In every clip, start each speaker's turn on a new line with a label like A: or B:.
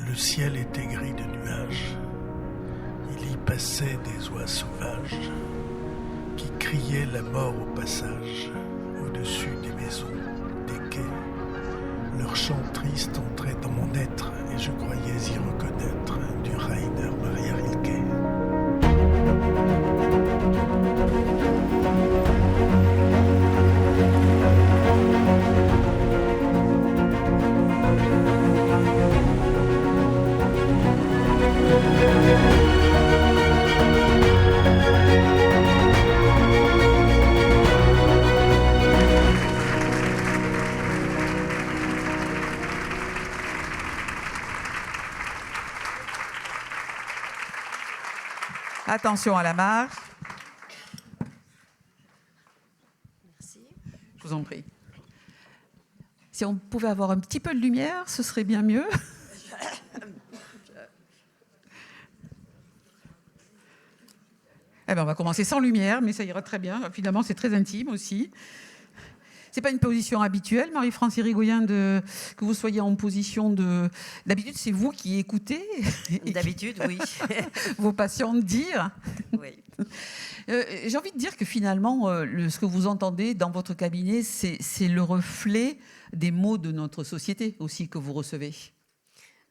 A: Le ciel était gris de nuages. Il y passait des oies sauvages qui criaient la mort au passage, au-dessus des maisons, des quais. Leur chant triste entrait dans mon être et je croyais y reconnaître du Rainer Maria Rilke.
B: Attention à la marche.
C: Merci.
B: Je vous en prie. Si on pouvait avoir un petit peu de lumière, ce serait bien mieux. Eh ben, on va commencer sans lumière, mais ça ira très bien. Finalement, c'est très intime aussi. C'est pas une position habituelle, Marie-France Irigoyen, que vous soyez en position de... D'habitude, c'est vous qui écoutez.
C: D'habitude, oui.
B: Vos patients dire.
C: Oui.
B: J'ai envie de dire que finalement, ce que vous entendez dans votre cabinet, c'est le reflet des maux de notre société aussi que vous recevez.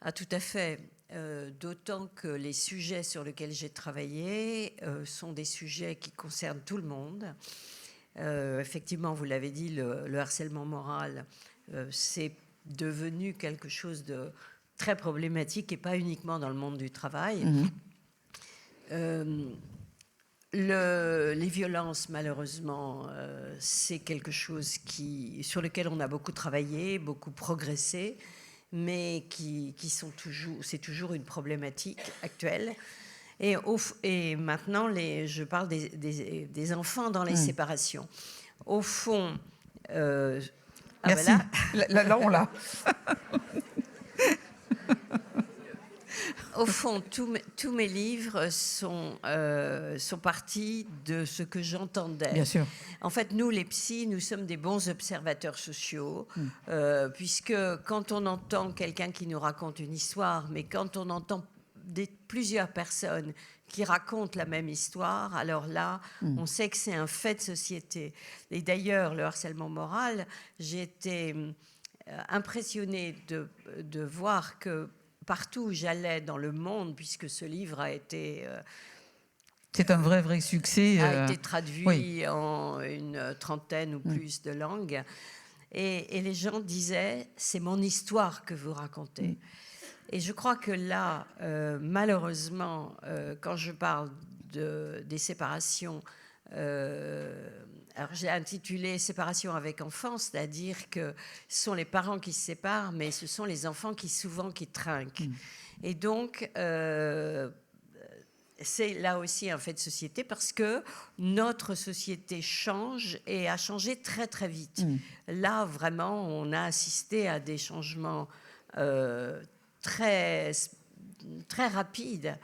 C: Ah, tout à fait. D'autant que les sujets sur lesquels j'ai travaillé sont des sujets qui concernent tout le monde. Effectivement, vous l'avez dit, le harcèlement moral, c'est devenu quelque chose de très problématique et pas uniquement dans le monde du travail. Les violences, malheureusement, c'est quelque chose sur lequel on a beaucoup travaillé, beaucoup progressé, mais c'est toujours une problématique actuelle. Et maintenant, je parle des enfants dans les séparations. Au fond...
B: Merci. Là, on l'a.
C: Au fond, tous mes livres sont partis de ce que j'entendais.
B: Bien sûr.
C: En fait, nous, les psys, nous sommes des bons observateurs sociaux, puisque quand on entend quelqu'un qui nous raconte une histoire, mais quand on entend plusieurs personnes qui racontent la même histoire, alors là, on sait que c'est un fait de société. Et d'ailleurs, le harcèlement moral, j'ai été impressionnée de voir que partout où j'allais dans le monde, puisque ce livre a été...
B: c'est un vrai succès.
C: A été traduit en une trentaine ou plus de langues. Et les gens disaient, c'est mon histoire que vous racontez. Et je crois que là, malheureusement, quand je parle des séparations, alors j'ai intitulé « Séparation avec enfants », c'est-à-dire que ce sont les parents qui se séparent, mais ce sont les enfants qui trinquent. Et donc, c'est là aussi un fait de société parce que notre société change et a changé très très vite. Là, vraiment, on a assisté à des changements très, très rapides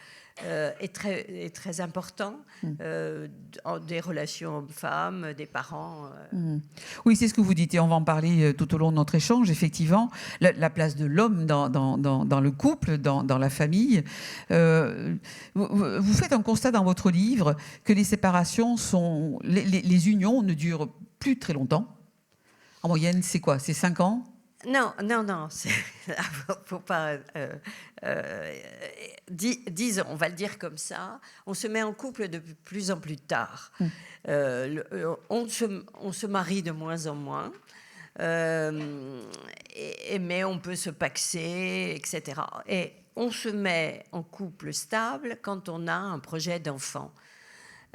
C: et très importants des relations hommes-femmes, des parents.
B: Oui, c'est ce que vous dites et on va en parler tout au long de notre échange, effectivement. La place de l'homme dans le couple, dans la famille. Vous faites un constat dans votre livre que les séparations les unions ne durent plus très longtemps. En moyenne, c'est quoi? C'est 5 ans?
C: Non, faut pas. Disons, on va le dire comme ça. On se met en couple de plus en plus tard. On se marie de moins en moins. Mais on peut se paxer, etc. Et on se met en couple stable quand on a un projet d'enfant.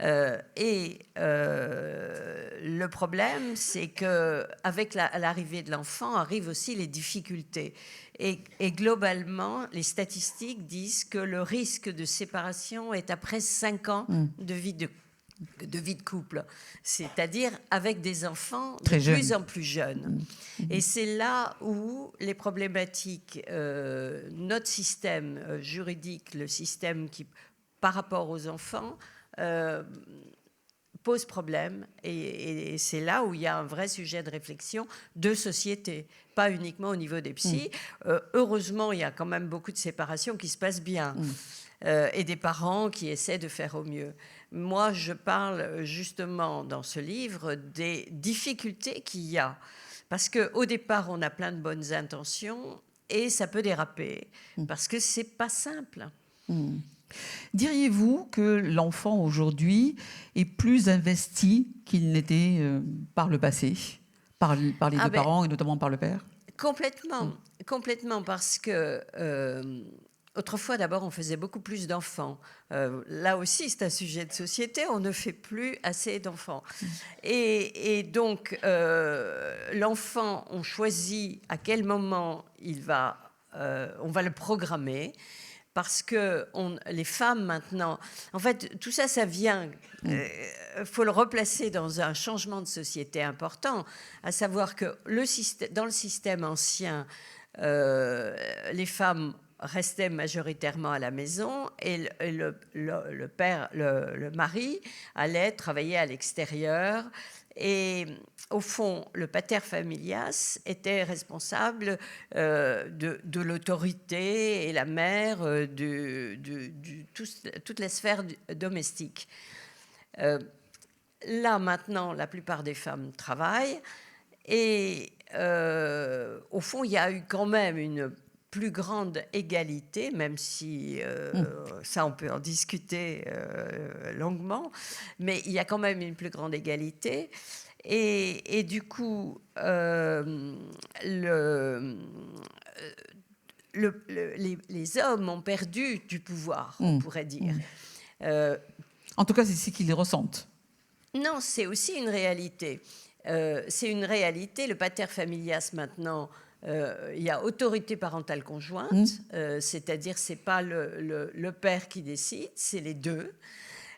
C: Le problème, c'est qu'avec l'arrivée de l'enfant arrivent aussi les difficultés. Et globalement, les statistiques disent que le risque de séparation est après 5 ans de vie de couple, c'est-à-dire avec des enfants de plus en plus jeunes. Et c'est là où les problématiques, notre système juridique, le système qui, par rapport aux enfants, pose problème et c'est là où il y a un vrai sujet de réflexion de société, pas uniquement au niveau des psys. Heureusement, il y a quand même beaucoup de séparations qui se passent bien et des parents qui essaient de faire au mieux. Moi, je parle justement dans ce livre des difficultés qu'il y a parce qu'au départ, on a plein de bonnes intentions et ça peut déraper parce que c'est pas simple.
B: Diriez-vous que l'enfant aujourd'hui est plus investi qu'il n'était par le passé, par les deux parents et notamment par le père?
C: Complètement, parce que autrefois, d'abord, on faisait beaucoup plus d'enfants. Là aussi, c'est un sujet de société, on ne fait plus assez d'enfants. Et donc, l'enfant, on choisit à quel moment on va le programmer. Parce que les femmes maintenant, en fait, tout ça, ça vient. Faut le replacer dans un changement de société important, à savoir que dans le système ancien, les femmes restaient majoritairement à la maison et le père, le mari, allait travailler à l'extérieur. Et au fond, le pater familias était responsable de l'autorité et la mère toute la sphère domestique. Là, maintenant, la plupart des femmes travaillent et au fond, il y a eu quand même une plus grande égalité, même si ça, on peut en discuter longuement, mais il y a quand même une plus grande égalité. Et du coup, les hommes ont perdu du pouvoir, on pourrait dire.
B: En tout cas, c'est ce qu'ils ressentent.
C: Non, c'est aussi une réalité. C'est une réalité. Le pater familias, maintenant, il y a autorité parentale conjointe, c'est-à-dire c'est pas le père qui décide, c'est les deux.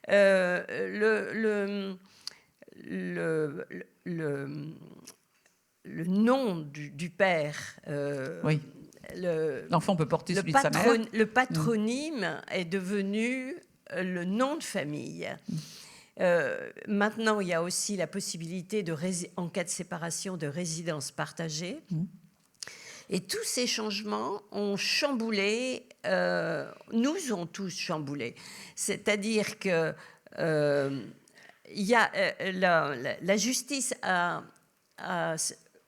C: Le nom du père.
B: Oui. L'enfant peut porter celui de sa mère.
C: Le patronyme est devenu le nom de famille. Maintenant, il y a aussi la possibilité, en cas de séparation, de résidence partagée. Et tous ces changements ont chamboulé, nous ont tous chamboulé. C'est-à-dire que la justice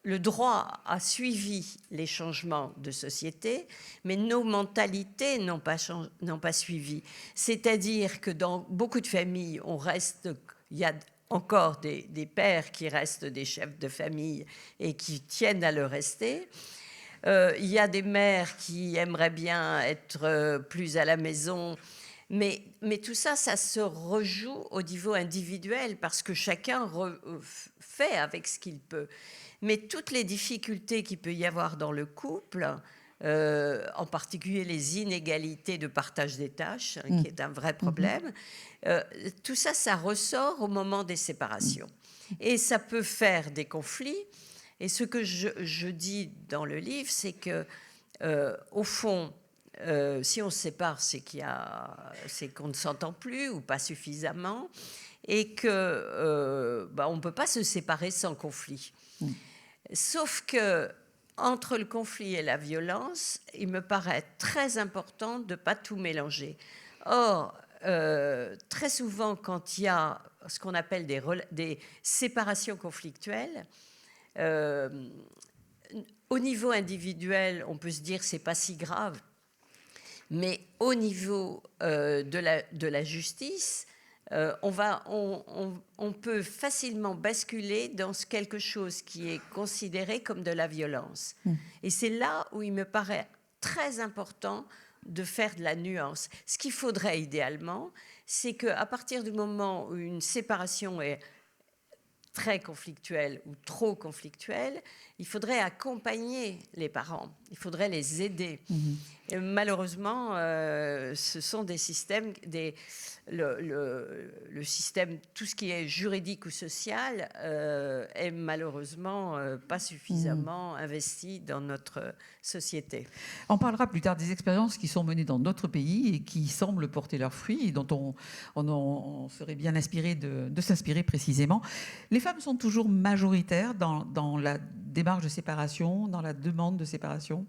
C: le droit a suivi les changements de société, mais nos mentalités n'ont pas suivi. C'est-à-dire que dans beaucoup de familles, il y a encore des pères qui restent des chefs de famille et qui tiennent à le rester. Il y a des mères qui aimeraient bien être plus à la maison. Mais tout ça, ça se rejoue au niveau individuel parce que chacun fait avec ce qu'il peut. Mais toutes les difficultés qu'il peut y avoir dans le couple, en particulier les inégalités de partage des tâches, qui est un vrai problème, tout ça, ça ressort au moment des séparations. Et ça peut faire des conflits. Et ce que je dis dans le livre, c'est que, au fond, si on se sépare, c'est qu'on ne s'entend plus ou pas suffisamment, et que on ne peut pas se séparer sans conflit. Sauf que entre le conflit et la violence, il me paraît très important de ne pas tout mélanger. Or, très souvent, quand il y a ce qu'on appelle des séparations conflictuelles, au niveau individuel, on peut se dire c'est pas si grave, mais au niveau de la justice, on peut facilement basculer dans quelque chose qui est considéré comme de la violence. Et c'est là où il me paraît très important de faire de la nuance. Ce qu'il faudrait idéalement, c'est qu'à partir du moment où une séparation est très conflictuelle ou trop conflictuelle, il faudrait accompagner les parents, il faudrait les aider. Et malheureusement, ce sont des systèmes, le système, tout ce qui est juridique ou social, est malheureusement pas suffisamment investi dans notre société.
B: On parlera plus tard des expériences qui sont menées dans d'autres pays et qui semblent porter leurs fruits et dont on serait bien inspiré de s'inspirer précisément. Les femmes sont toujours majoritaires dans la démarche de séparation, dans la demande de séparation?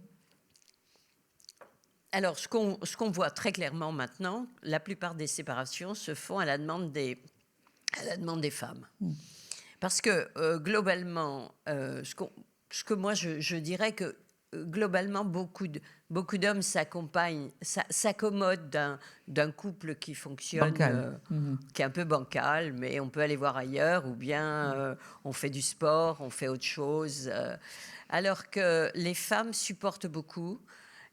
C: Alors, ce qu'on voit très clairement maintenant, la plupart des séparations se font à la demande des femmes. Parce que globalement, ce que moi je dirais que globalement, beaucoup d'hommes s'accommodent d'un couple qui fonctionne, qui est un peu bancal, mais on peut aller voir ailleurs, ou bien on fait du sport, on fait autre chose. Alors que les femmes supportent beaucoup.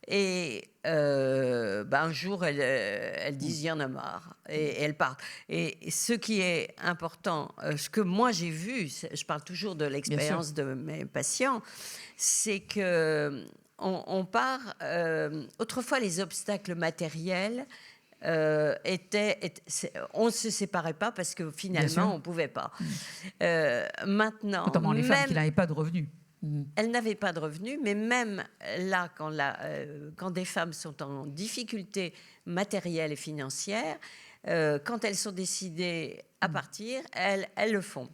C: Et un jour, elles disent « il y en a marre » et elles partent. Et ce qui est important, ce que moi j'ai vu, je parle toujours de l'expérience de mes patients, c'est qu'on part... autrefois, les obstacles matériels on ne se séparait pas parce que finalement, on ne pouvait pas. Maintenant,
B: notamment les femmes qui n'avaient pas de revenus.
C: Elles n'avaient pas de revenus, mais même là, quand des femmes sont en difficulté matérielle et financière, quand elles sont décidées à partir, elles le font.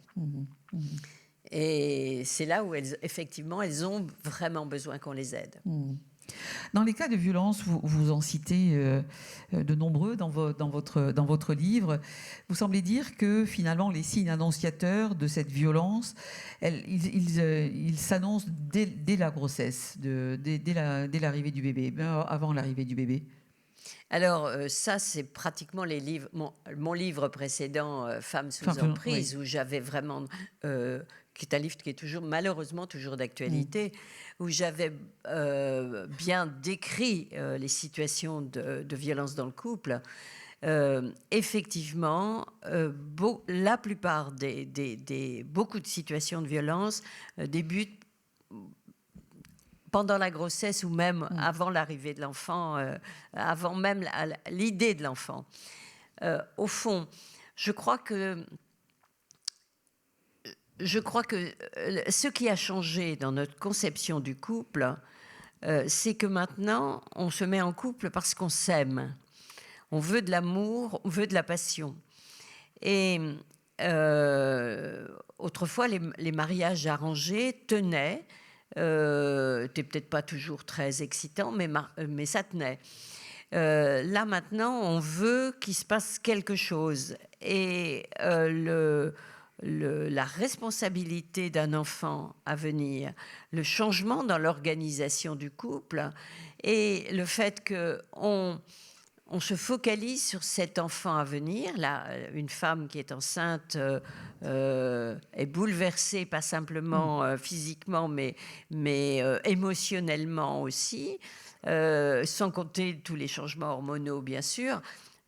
C: Et c'est là où effectivement, elles ont vraiment besoin qu'on les aide.
B: Dans les cas de violence, vous en citez de nombreux dans votre livre. Vous semblez dire que finalement les signes annonciateurs de cette violence, ils s'annoncent dès la grossesse, dès l'arrivée du bébé, avant l'arrivée du bébé.
C: Alors ça, c'est pratiquement mon livre précédent, Femmes sous emprise, où j'avais vraiment... qui est un livre qui est malheureusement toujours d'actualité, où j'avais bien décrit les situations de violence dans le couple. Effectivement, la plupart beaucoup de situations de violence débutent pendant la grossesse ou même avant l'arrivée de l'enfant, avant même l'idée de l'enfant. Au fond, je crois que ce qui a changé dans notre conception du couple, c'est que maintenant, on se met en couple parce qu'on s'aime. On veut de l'amour, on veut de la passion. Et autrefois, les mariages arrangés tenaient. C'était peut-être pas toujours très excitant, mais ça tenait. Là, maintenant, on veut qu'il se passe quelque chose. Et la responsabilité d'un enfant à venir, le changement dans l'organisation du couple et le fait qu'on se focalise sur cet enfant à venir. Là, une femme qui est enceinte est bouleversée, pas simplement physiquement, mais émotionnellement aussi, sans compter tous les changements hormonaux, bien sûr.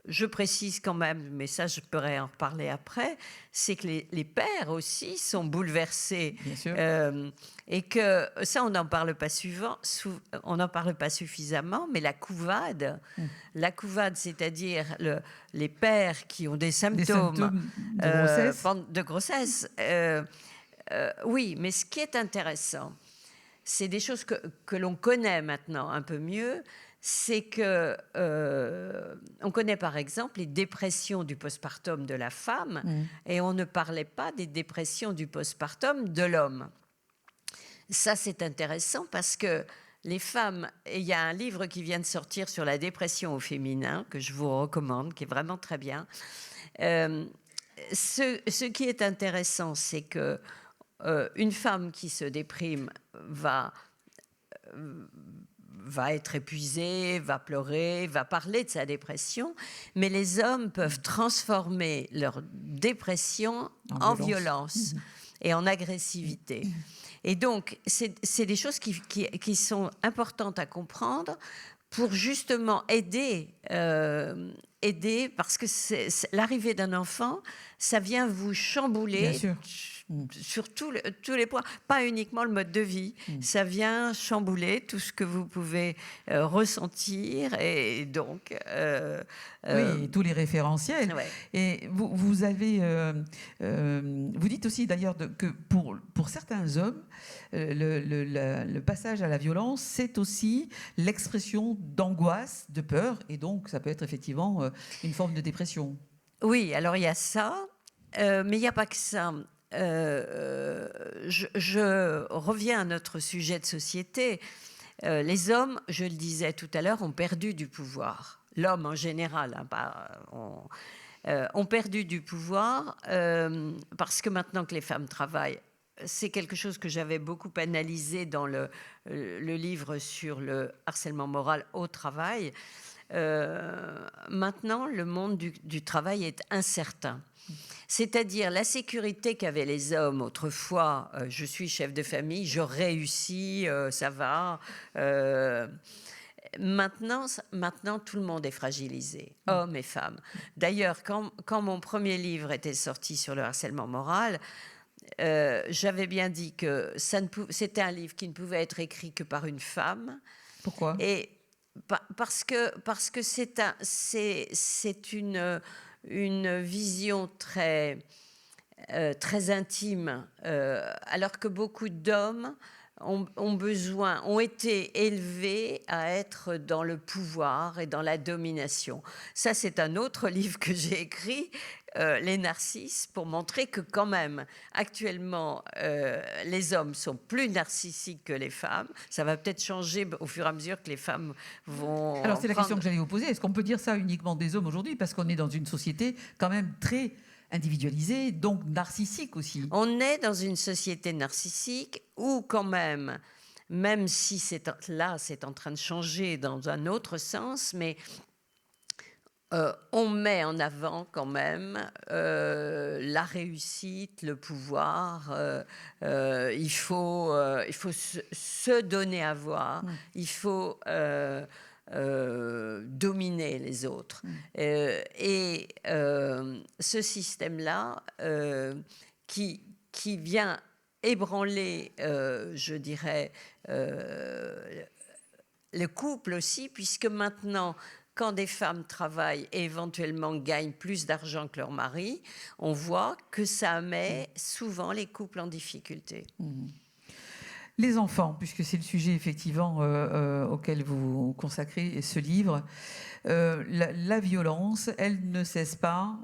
C: Je précise quand même, mais ça je pourrais en reparler après, c'est que les pères aussi sont bouleversés.
B: Bien sûr.
C: Et que ça, on n'en parle pas suffisamment, mais la couvade, c'est-à-dire les pères qui ont des symptômes de grossesse. Oui, mais ce qui est intéressant, c'est des choses que l'on connaît maintenant un peu mieux. C'est que on connaît par exemple les dépressions du postpartum de la femme et on ne parlait pas des dépressions du postpartum de l'homme. Ça, c'est intéressant parce que les femmes, et il y a un livre qui vient de sortir sur la dépression au féminin que je vous recommande, qui est vraiment très bien. Ce qui est intéressant, c'est que une femme qui se déprime va être épuisée, va pleurer, va parler de sa dépression, mais les hommes peuvent transformer leur dépression en violence et en agressivité. Et donc, c'est des choses qui sont importantes à comprendre pour justement aider parce que l'arrivée d'un enfant, ça vient vous chambouler sur tous les points, pas uniquement le mode de vie. Ça vient chambouler tout ce que vous pouvez ressentir, et donc...
B: oui, et tous les référentiels.
C: Ouais.
B: Et vous avez... vous dites aussi d'ailleurs que pour certains hommes, le passage à la violence, c'est aussi l'expression d'angoisse, de peur, et donc ça peut être effectivement une forme de dépression.
C: Oui, alors il y a ça, mais il n'y a pas que ça. Je reviens à notre sujet de société. Les hommes, je le disais tout à l'heure, ont perdu du pouvoir. L'homme en général, ont perdu du pouvoir parce que maintenant que les femmes travaillent, c'est quelque chose que j'avais beaucoup analysé dans le livre sur le harcèlement moral au travail. Maintenant, le monde du travail est incertain. C'est-à-dire la sécurité qu'avaient les hommes autrefois, je suis chef de famille, je réussis, ça va. Maintenant, tout le monde est fragilisé, hommes et femmes. D'ailleurs, quand mon premier livre était sorti sur le harcèlement moral, j'avais bien dit que c'était un livre qui ne pouvait être écrit que par une femme.
B: Pourquoi ?
C: Et parce que c'est une vision très intime, alors que beaucoup d'hommes ont été élevés à être dans le pouvoir et dans la domination. Ça, c'est un autre livre que j'ai écrit, Les Narcisses, pour montrer que quand même, actuellement, les hommes sont plus narcissiques que les femmes. Ça va peut-être changer au fur et à mesure que les femmes vont...
B: Alors, c'est la question que j'allais vous poser. Est-ce qu'on peut dire ça uniquement des hommes aujourd'hui ? Parce qu'on est dans une société quand même très individualisée, donc narcissique aussi.
C: On est dans une société narcissique où quand même si c'est en train de changer dans un autre sens, mais on met en avant quand même la réussite, le pouvoir. Il faut se donner à voir. Il faut dominer les autres. Et ce système-là qui vient ébranler, je dirais, le couple aussi, puisque maintenant, quand des femmes travaillent et éventuellement gagnent plus d'argent que leur mari, on voit que ça met souvent les couples en difficulté.
B: Les enfants, puisque c'est le sujet effectivement auquel vous consacrez ce livre, la violence, elle ne cesse pas,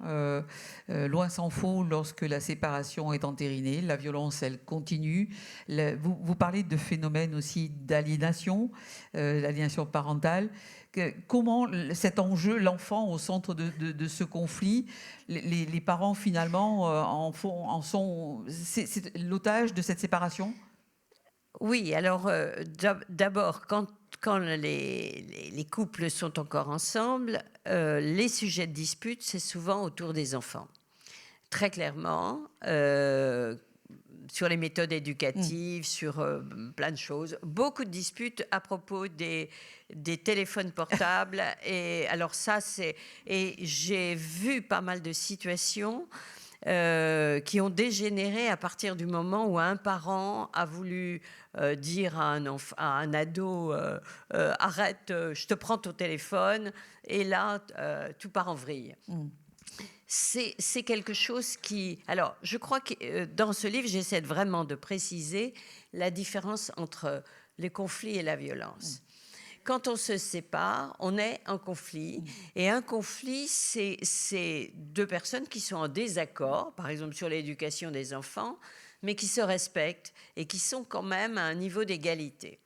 B: loin s'en faut, lorsque la séparation est entérinée. La violence, elle continue. Vous parlez de phénomènes aussi d'aliénation, l'aliénation parentale. Comment cet enjeu, l'enfant au centre de ce conflit, les parents finalement en sont c'est l'otage de cette séparation ?
C: Oui, alors d'abord, quand les couples sont encore ensemble, les sujets de dispute, c'est souvent autour des enfants. Très clairement, sur les méthodes éducatives, sur plein de choses. Beaucoup de disputes à propos des téléphones portables. Et alors ça, et j'ai vu pas mal de situations qui ont dégénéré à partir du moment où un parent a voulu dire à un ado arrête, je te prends ton téléphone, et là tout part en vrille. C'est quelque chose qui... Alors, je crois que dans ce livre, j'essaie vraiment de préciser la différence entre les conflits et la violence. Quand on se sépare, on est en conflit. Et un conflit, c'est deux personnes qui sont en désaccord, par exemple sur l'éducation des enfants, mais qui se respectent et qui sont quand même à un niveau d'égalité.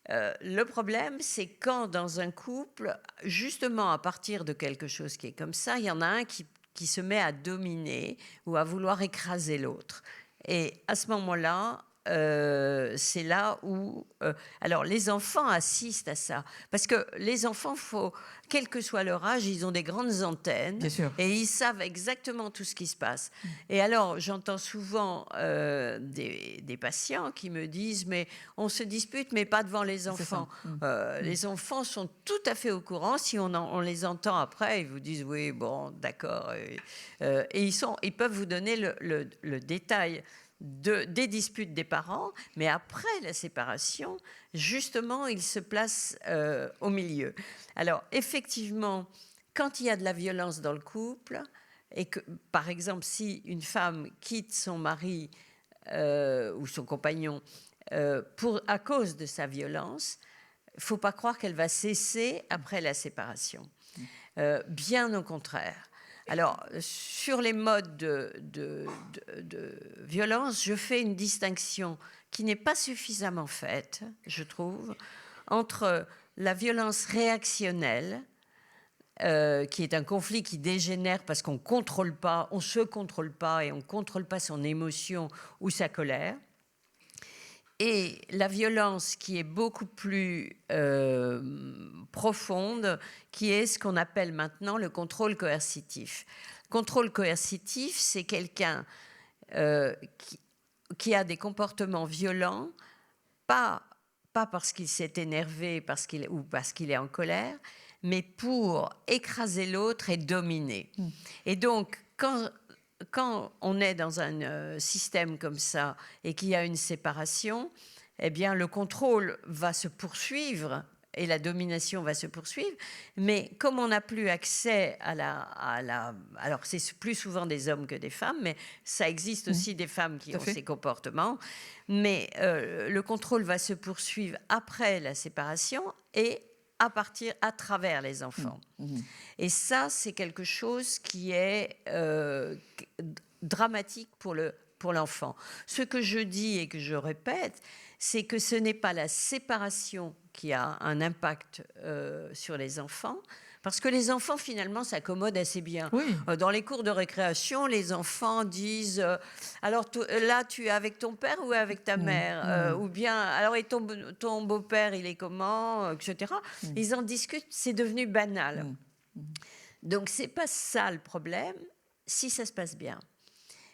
C: Le problème, c'est quand dans un couple, justement à partir de quelque chose qui est comme ça, il y en a un qui se met à dominer ou à vouloir écraser l'autre. Et à ce moment-là, c'est là où... alors, les enfants assistent à ça. Parce que les enfants, quel que soit leur âge, ils ont des grandes antennes.
B: Bien sûr.
C: Et ils savent exactement tout ce qui se passe. Et alors, j'entends souvent des patients qui me disent « Mais on se dispute, mais pas devant les enfants. » Les enfants sont tout à fait au courant. Si on les entend après, ils vous disent « Oui, bon, d'accord. » Et ils peuvent vous donner le détail des disputes des parents, mais après la séparation, justement, ils se placent au milieu. Alors, effectivement, quand il y a de la violence dans le couple, et que, par exemple, si une femme quitte son mari ou son compagnon à cause de sa violence, il ne faut pas croire qu'elle va cesser après la séparation. Bien au contraire. Alors, sur les modes de violence, je fais une distinction qui n'est pas suffisamment faite, je trouve, entre la violence réactionnelle, qui est un conflit qui dégénère parce qu'on on se contrôle pas et on contrôle pas son émotion ou sa colère, et la violence qui est beaucoup plus profonde, qui est ce qu'on appelle maintenant le contrôle coercitif. Contrôle coercitif, c'est quelqu'un qui a des comportements violents, pas parce qu'il s'est énervé ou parce qu'il est en colère, mais pour écraser l'autre et dominer. Et donc, quand on est dans un système comme ça et qu'il y a une séparation, eh bien, le contrôle va se poursuivre et la domination va se poursuivre. Mais comme on n'a plus accès alors, c'est plus souvent des hommes que des femmes, mais ça existe aussi des femmes qui ont ces comportements. Mais le contrôle va se poursuivre après la séparation et à travers les enfants. Et ça, c'est quelque chose qui est dramatique pour l'enfant. Ce que je dis et que je répète, c'est que ce n'est pas la séparation qui a un impact sur les enfants, parce que les enfants, finalement, s'accommodent assez bien.
B: Oui.
C: Dans les cours de récréation, les enfants disent alors là, tu es avec ton père ou avec ta mère ou bien, alors, et ton beau-père, il est comment, etc. Ils en discutent, c'est devenu banal. Donc, ce n'est pas ça le problème, si ça se passe bien.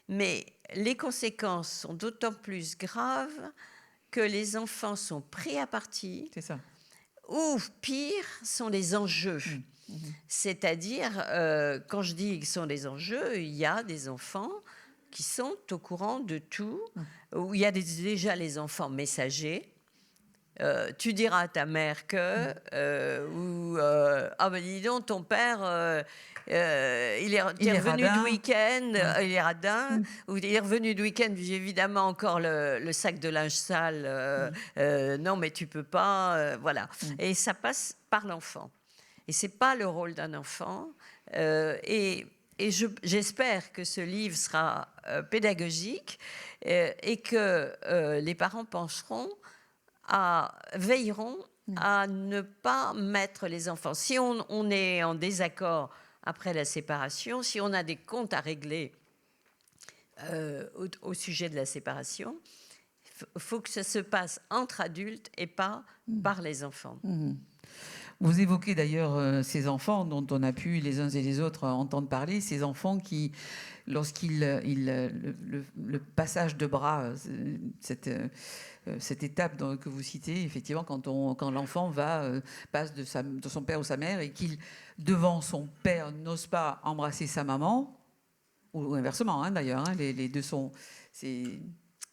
C: Mais les conséquences sont d'autant plus graves que les enfants sont pris à partie.
B: C'est ça.
C: Ou pire, sont les enjeux. C'est-à-dire, quand je dis qu'ils sont des enjeux, il y a des enfants qui sont au courant de tout, où il y a déjà les enfants messagers. Tu diras à ta mère que, ah ben dis donc, ton père, il est revenu de week-end, il est radin, ou il est revenu de week-end, j'ai évidemment encore le sac de linge sale, non mais tu peux pas, voilà. Et ça passe par l'enfant. Et c'est pas le rôle d'un enfant. Et j'espère que ce livre sera pédagogique et que les parents veilleront à ne pas mettre les enfants. Si on est en désaccord après la séparation, si on a des comptes à régler au sujet de la séparation, il faut que ça se passe entre adultes et pas par les enfants.
B: Vous évoquez d'ailleurs ces enfants dont on a pu les uns et les autres entendre parler, ces enfants qui, le passage de bras, cette étape que vous citez, effectivement, quand l'enfant passe de son père ou sa mère et qu'il, devant son père, n'ose pas embrasser sa maman, ou inversement, d'ailleurs, les deux sont...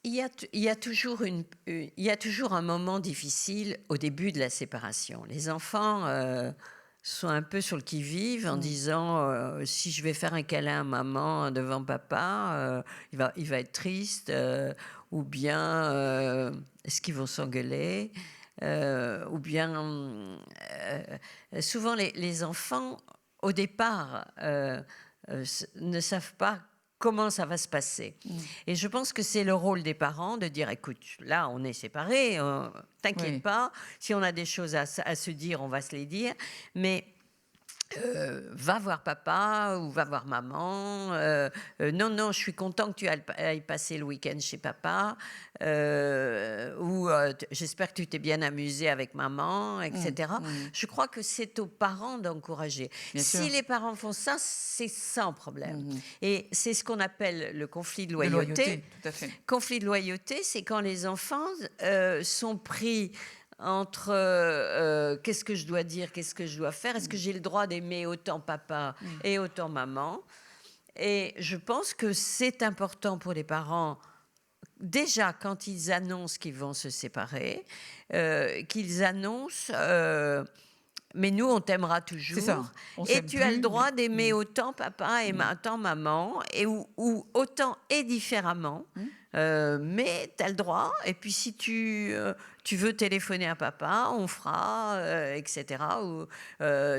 C: Il y a toujours un moment difficile au début de la séparation. Les enfants sont un peu sur le qui-vive en disant si je vais faire un câlin à maman devant papa, il va être triste, ou bien est-ce qu'ils vont s'engueuler, ou bien souvent les enfants au départ ne savent pas comment ça va se passer. Et je pense que c'est le rôle des parents de dire, écoute, là, on est séparés, t'inquiète pas, si on a des choses à se dire, on va se les dire, mais va voir papa ou va voir maman. Non, je suis content que tu ailles passer le week-end chez papa. J'espère que tu t'es bien amusé avec maman, etc. Je crois que c'est aux parents d'encourager. Si les parents font ça, c'est sans problème. Et c'est ce qu'on appelle le conflit de loyauté.
B: Tout à fait.
C: Conflit de loyauté, c'est quand les enfants sont pris entre qu'est-ce que je dois dire, qu'est-ce que je dois faire, est-ce que j'ai le droit d'aimer autant papa et autant maman. Et je pense que c'est important pour les parents, déjà quand ils annoncent qu'ils vont se séparer, qu'ils annoncent mais nous on t'aimera toujours,
B: ça.
C: et tu as le droit d'aimer autant papa et autant maman, et ou autant et différemment. Mais tu as le droit, et puis si tu veux téléphoner à papa, on fera, etc. Ou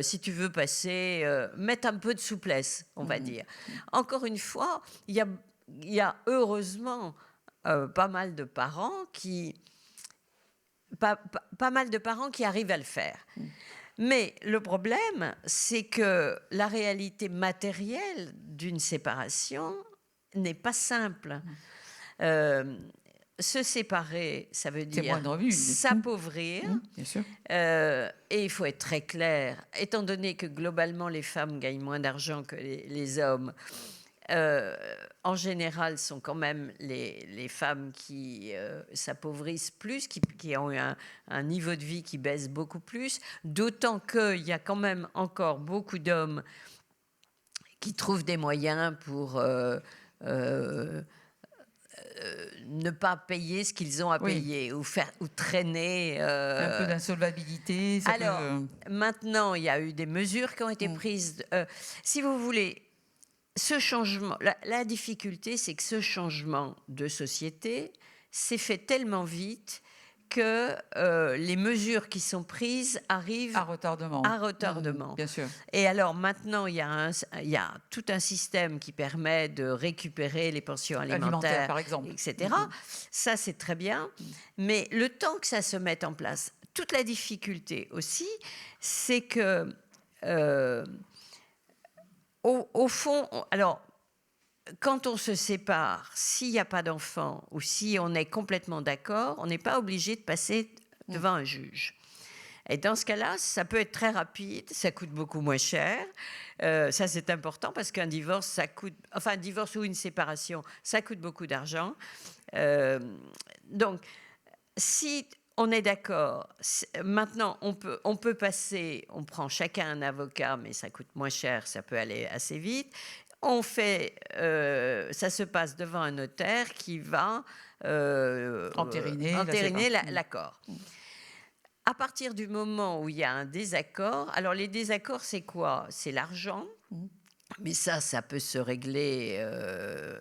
C: si tu veux passer, mettre un peu de souplesse, on va dire. Encore une fois, il y a heureusement pas mal de parents qui arrivent à le faire. Mais le problème, c'est que la réalité matérielle d'une séparation n'est pas simple. Se séparer, ça veut dire s'appauvrir.
B: Bien sûr.
C: Et il faut être très clair, étant donné que globalement les femmes gagnent moins d'argent que les hommes, en général sont quand même les femmes qui s'appauvrissent plus, qui ont eu un niveau de vie qui baisse beaucoup plus, d'autant qu'il y a quand même encore beaucoup d'hommes qui trouvent des moyens pour ne pas payer ce qu'ils ont à payer, ou traîner.
B: Un peu d'insolvabilité.
C: Alors, maintenant, il y a eu des mesures qui ont été prises. Si vous voulez, ce changement, la difficulté, c'est que ce changement de société s'est fait tellement vite que les mesures qui sont prises arrivent
B: à retardement.
C: Bien
B: sûr.
C: Et alors maintenant, il y a tout un système qui permet de récupérer les pensions alimentaires
B: par exemple,
C: etc. Ça, c'est très bien. Mais le temps que ça se mette en place, toute la difficulté aussi, c'est que au fond, alors, quand on se sépare, s'il n'y a pas d'enfant ou si on est complètement d'accord, on n'est pas obligé de passer devant un juge. Et dans ce cas-là, ça peut être très rapide, ça coûte beaucoup moins cher. Ça, c'est important parce qu'un divorce, un divorce ou une séparation, ça coûte beaucoup d'argent. Donc, si on est d'accord, maintenant, on peut passer, on prend chacun un avocat, mais ça coûte moins cher, ça peut aller assez vite. On fait, ça se passe devant un notaire qui va entériner l'accord. À partir du moment où il y a un désaccord, alors les désaccords, c'est quoi? C'est l'argent, mais ça peut se régler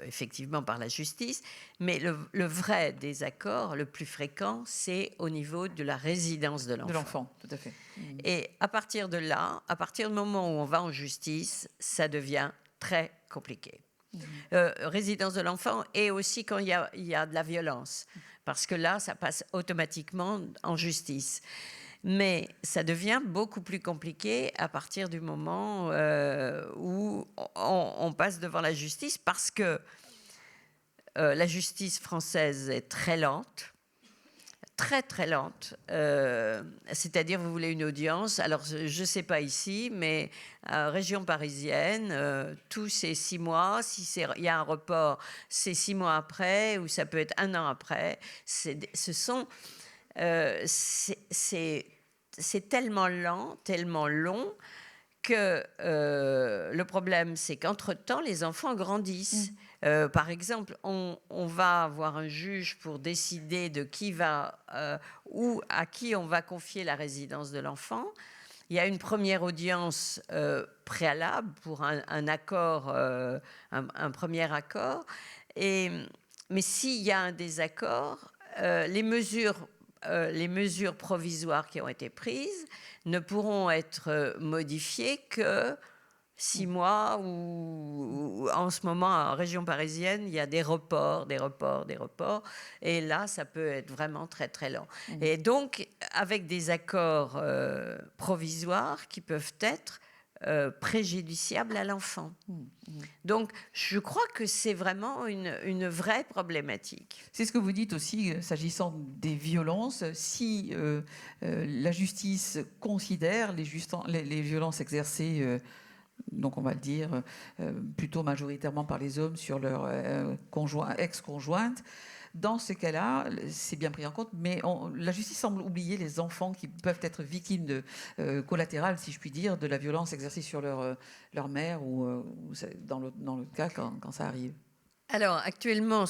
C: effectivement par la justice. Mais le vrai désaccord, le plus fréquent, c'est au niveau de la résidence de l'enfant.
B: De l'enfant, tout à fait.
C: Et à partir de là, à partir du moment où on va en justice, ça devient très compliqué. Résidence de l'enfant, et aussi quand il y a de la violence, parce que là, ça passe automatiquement en justice. Mais ça devient beaucoup plus compliqué à partir du moment où on passe devant la justice, parce que la justice française est très lente. Très, très lente. C'est-à-dire, vous voulez une audience. Alors, je ne sais pas ici, mais région parisienne, tout c'est 6 mois. Si il y a un report, c'est 6 mois après, ou ça peut être 1 an après. C'est tellement lent, tellement long, que le problème, c'est qu'entre-temps, les enfants grandissent. Par exemple, on va avoir un juge pour décider de qui va ou à qui on va confier la résidence de l'enfant. Il y a une première audience préalable pour un accord, un premier accord. Mais s'il y a un désaccord, les mesures provisoires qui ont été prises ne pourront être modifiées que 6 mois, ou en ce moment, en région parisienne, il y a des reports. Et là, ça peut être vraiment très, très lent. Et donc, avec des accords provisoires qui peuvent être préjudiciable à l'enfant. Donc, je crois que c'est vraiment une vraie problématique.
B: C'est ce que vous dites aussi, s'agissant des violences. Si la justice considère les violences exercées, donc on va le dire, plutôt majoritairement par les hommes sur leur ex-conjointe, dans ces cas-là, c'est bien pris en compte, mais la justice semble oublier les enfants qui peuvent être victimes collatérales, si je puis dire, de la violence exercée sur leur mère ou dans le cas quand ça arrive.
C: Alors, actuellement,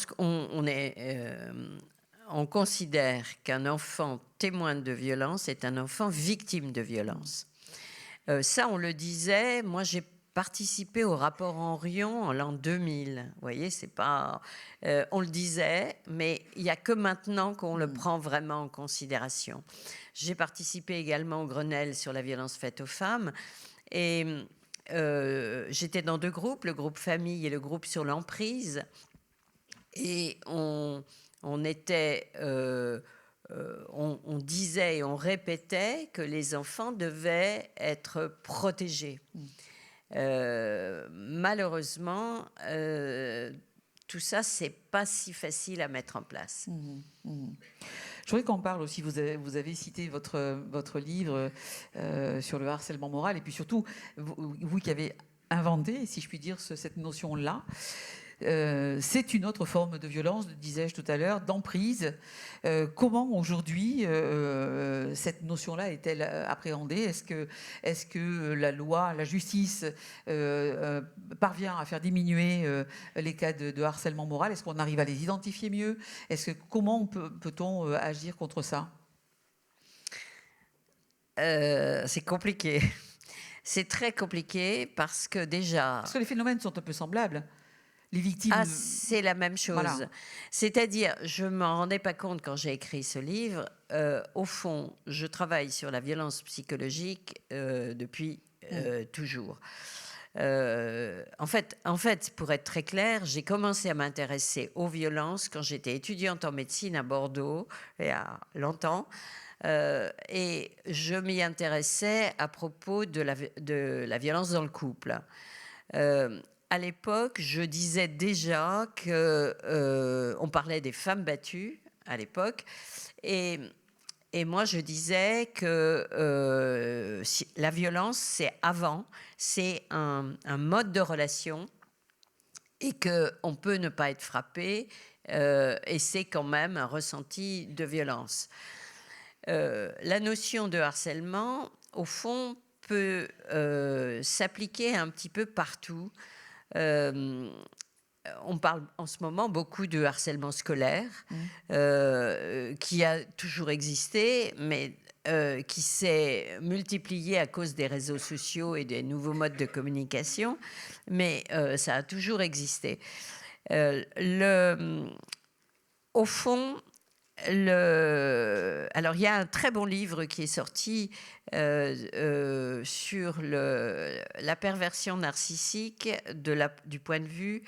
C: on considère qu'un enfant témoin de violence est un enfant victime de violence. Ça, on le disait, moi j'ai participé au rapport Henrion en l'an 2000. Vous voyez, c'est pas... on le disait, mais il n'y a que maintenant qu'on le prend vraiment en considération. J'ai participé également au Grenelle sur la violence faite aux femmes. Et j'étais dans 2 groupes, le groupe famille et le groupe sur l'emprise. Et on disait et on répétait que les enfants devaient être protégés. Malheureusement, tout ça, c'est pas si facile à mettre en place.
B: Je voudrais qu'on parle aussi, vous avez cité votre livre sur le harcèlement moral, et puis surtout, vous qui avez inventé, si je puis dire, cette notion-là. C'est une autre forme de violence, disais-je tout à l'heure, d'emprise. Comment aujourd'hui cette notion-là est-elle appréhendée ? Est-ce que la loi, la justice parvient à faire diminuer les cas de harcèlement moral ? Est-ce qu'on arrive à les identifier mieux ? Comment peut-on agir contre ça ?
C: C'est compliqué. C'est très compliqué parce que déjà...
B: Parce que les phénomènes sont un peu semblables. Les victimes...
C: Ah, c'est la même chose. Voilà. C'est-à-dire, je ne m'en rendais pas compte quand j'ai écrit ce livre. Au fond, je travaille sur la violence psychologique depuis toujours. En fait, pour être très clair, j'ai commencé à m'intéresser aux violences quand j'étais étudiante en médecine à Bordeaux, il y a longtemps. Et je m'y intéressais à propos de la violence dans le couple. À l'époque, je disais déjà qu'on parlait des femmes battues à l'époque, et moi je disais que la violence c'est un mode de relation, et qu'on peut ne pas être frappé, et c'est quand même un ressenti de violence. La notion de harcèlement, au fond, peut s'appliquer un petit peu partout. On parle en ce moment beaucoup de harcèlement scolaire, qui a toujours existé, mais qui s'est multiplié à cause des réseaux sociaux et des nouveaux modes de communication, mais ça a toujours existé. Au fond, alors il y a un très bon livre qui est sorti sur la perversion narcissique du point de vue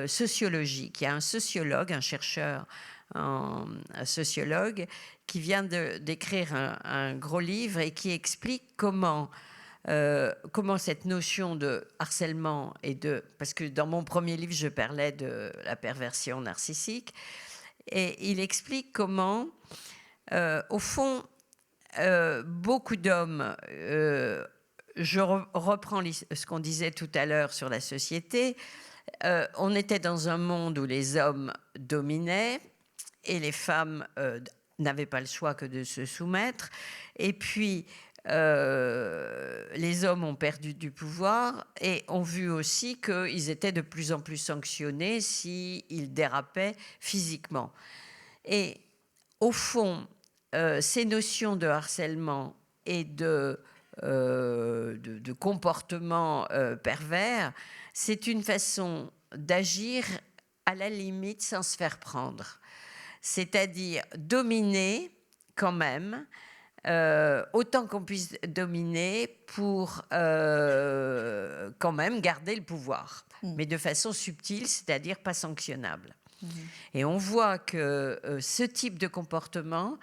C: sociologique. Il y a un sociologue, un chercheur, un sociologue, qui vient d'écrire un gros livre et qui explique comment cette notion de harcèlement parce que dans mon premier livre je parlais de la perversion narcissique, et il explique comment au fond beaucoup d'hommes, je reprends ce qu'on disait tout à l'heure sur la société, on était dans un monde où les hommes dominaient et les femmes n'avaient pas le choix que de se soumettre, et puis les hommes ont perdu du pouvoir et ont vu aussi qu'ils étaient de plus en plus sanctionnés s'ils dérapaient physiquement. Et au fond, ces notions de harcèlement et de comportement pervers, c'est une façon d'agir à la limite sans se faire prendre. C'est-à-dire dominer quand même, autant qu'on puisse dominer pour quand même garder le pouvoir, mais de façon subtile, c'est-à-dire pas sanctionnable. Et on voit que ce type de comportement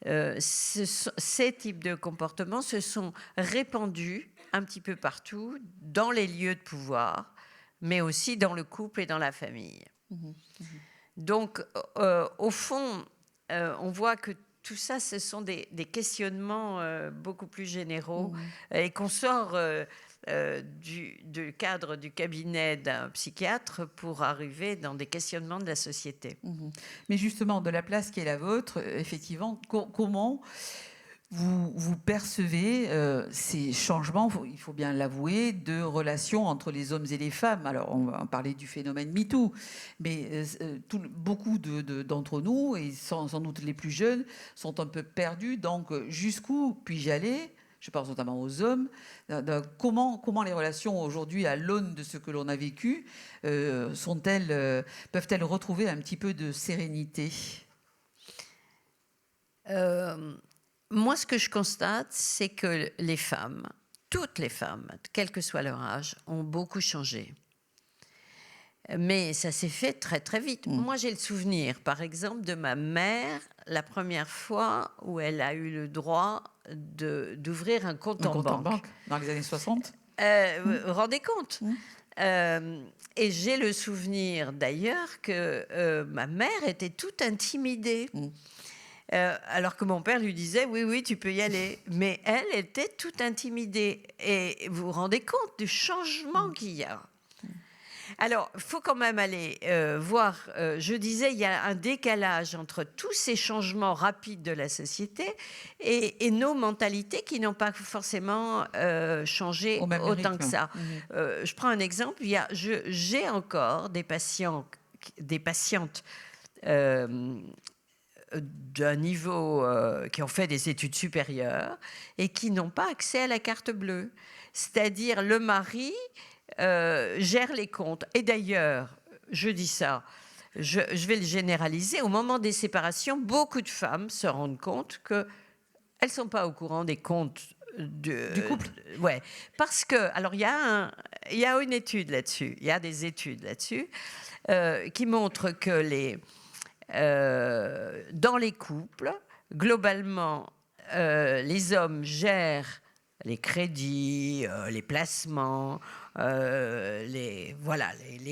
C: ces types de comportements se sont répandus un petit peu partout, dans les lieux de pouvoir, mais aussi dans le couple et dans la famille. Donc, au fond, on voit que tout ça, ce sont des questionnements beaucoup plus généraux et qu'on sort du cadre du cabinet d'un psychiatre pour arriver dans des questionnements de la société.
B: Mais justement, de la place qui est la vôtre, effectivement, comment vous percevez ces changements, il faut bien l'avouer, de relations entre les hommes et les femmes. Alors, on va parler du phénomène MeToo, mais beaucoup d'entre nous, et sans doute les plus jeunes, sont un peu perdus. Donc, jusqu'où puis-je aller ? Je pense notamment aux hommes. Comment les relations aujourd'hui, à l'aune de ce que l'on a vécu, peuvent-elles retrouver un petit peu de sérénité ?
C: Moi, ce que je constate, c'est que les femmes, toutes les femmes, quel que soit leur âge, ont beaucoup changé. Mais ça s'est fait très, très vite. Moi, j'ai le souvenir, par exemple, de ma mère, la première fois où elle a eu le droit d'ouvrir un compte en banque.
B: Dans les années 60 ?
C: Vous rendez compte ? Et j'ai le souvenir, d'ailleurs, que ma mère était toute intimidée. Alors que mon père lui disait oui, tu peux y aller. Mais elle était toute intimidée. Et vous vous rendez compte du changement qu'il y a. Alors, il faut quand même aller voir, je disais, il y a un décalage entre tous ces changements rapides de la société et nos mentalités qui n'ont pas forcément changé autant que ça. Je prends un exemple, j'ai encore des patientes d'un niveau qui ont fait des études supérieures et qui n'ont pas accès à la carte bleue. C'est-à-dire le mari gère les comptes. Et d'ailleurs, je dis ça, je vais le généraliser, au moment des séparations, beaucoup de femmes se rendent compte qu'elles ne sont pas au courant des comptes du couple. Ouais, parce que, alors il y a une étude là-dessus, il y a des études là-dessus qui montrent que dans les couples, globalement, les hommes gèrent les crédits, les placements, les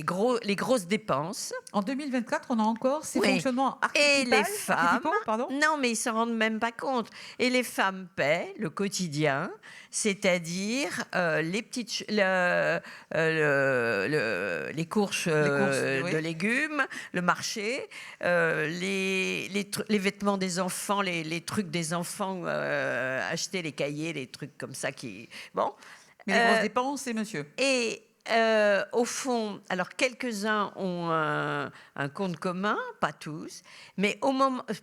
C: grosses dépenses.
B: En 2024, on a encore ces fonctionnements archétypaux.
C: Et les femmes, non, mais ils ne s'en rendent même pas compte. Et les femmes paient le quotidien, c'est-à-dire les courses de légumes, le marché, les vêtements des enfants, les trucs des enfants, acheter les cahiers, les trucs comme ça qui... Bon.
B: Mais les grosses dépenses, c'est monsieur.
C: Et au fond, alors quelques-uns ont un compte commun, pas tous, mais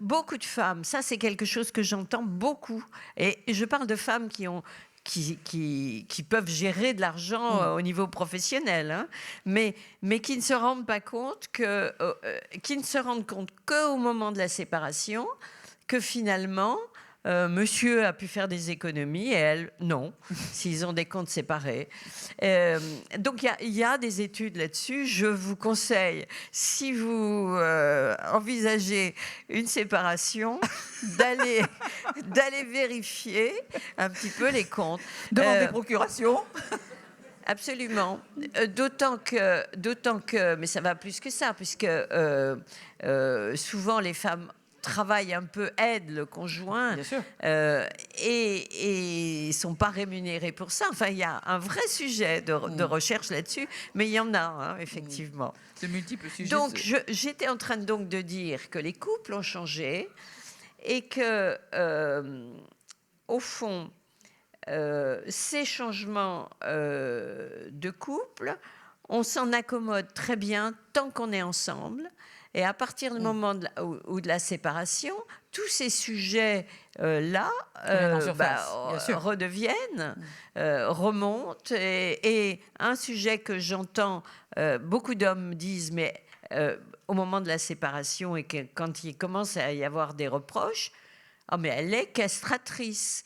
C: beaucoup de femmes, ça c'est quelque chose que j'entends beaucoup. Et je parle de femmes qui peuvent gérer de l'argent au niveau professionnel, hein, mais qui ne se rendent pas compte qu'au moment de la séparation, que finalement... monsieur a pu faire des économies et elle, non, s'ils ont des comptes séparés. Donc, il y a des études là-dessus. Je vous conseille, si vous envisagez une séparation, d'aller vérifier un petit peu les comptes.
B: Demander procuration.
C: Absolument. D'autant que, mais ça va plus que ça, puisque souvent les femmes travaillent un peu, aident le conjoint et sont pas rémunérés pour ça. Enfin, il y a un vrai sujet de recherche là-dessus, mais il y en a, hein, effectivement.
B: De multiples sujets.
C: Donc, j'étais en train donc de dire que les couples ont changé et que, au fond, ces changements de couple, on s'en accommode très bien tant qu'on est ensemble. Et à partir du moment de la séparation, tous ces sujets-là redeviennent, remontent. Et un sujet que j'entends, beaucoup d'hommes disent, mais au moment de la séparation et quand il commence à y avoir des reproches, oh, mais elle est castratrice.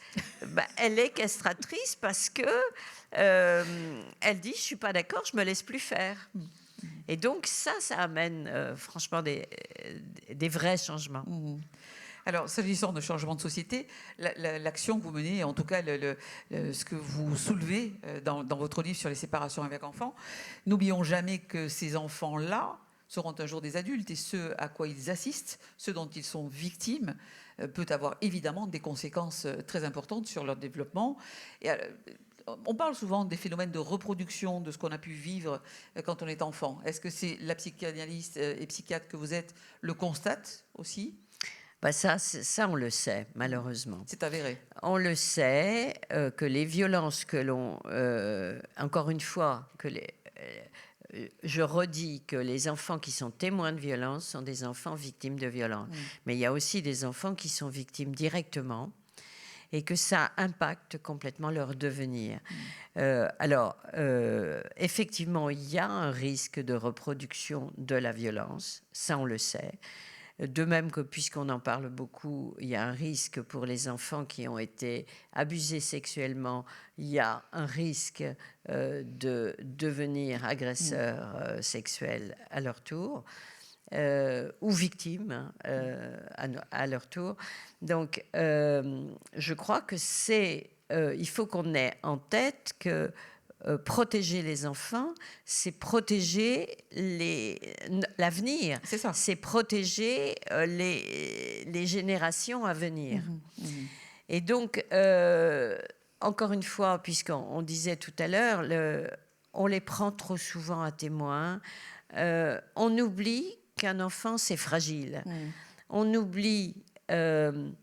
C: Elle est castratrice parce que elle dit, je ne suis pas d'accord, je ne me laisse plus faire. Et donc ça amène franchement des vrais changements.
B: Alors, s'agissant de changement de société, l'action que vous menez, en tout cas ce que vous soulevez dans votre livre sur les séparations avec enfants, n'oublions jamais que ces enfants-là seront un jour des adultes et ce à quoi ils assistent, ce dont ils sont victimes, peut avoir évidemment des conséquences très importantes sur leur développement. Et, on parle souvent des phénomènes de reproduction de ce qu'on a pu vivre quand on est enfant. Est-ce que c'est la psychanalyste et psychiatre que vous êtes le constate aussi ?
C: Bah ça, on le sait, malheureusement.
B: C'est avéré.
C: On le sait, que les violences que l'on... encore une fois, je redis que les enfants qui sont témoins de violence sont des enfants victimes de violence. Mais il y a aussi des enfants qui sont victimes directement et que ça impacte complètement leur devenir. Effectivement, il y a un risque de reproduction de la violence, ça on le sait. De même que, puisqu'on en parle beaucoup, il y a un risque pour les enfants qui ont été abusés sexuellement, il y a un risque de devenir agresseurs sexuels à leur tour, ou victimes à leur tour. Donc, je crois que il faut qu'on ait en tête que protéger les enfants, c'est protéger l'avenir.
B: C'est ça.
C: C'est protéger les générations à venir. Et donc, encore une fois, puisqu'on disait tout à l'heure, on les prend trop souvent à témoin. On oublie qu'un enfant, c'est fragile. On oublie que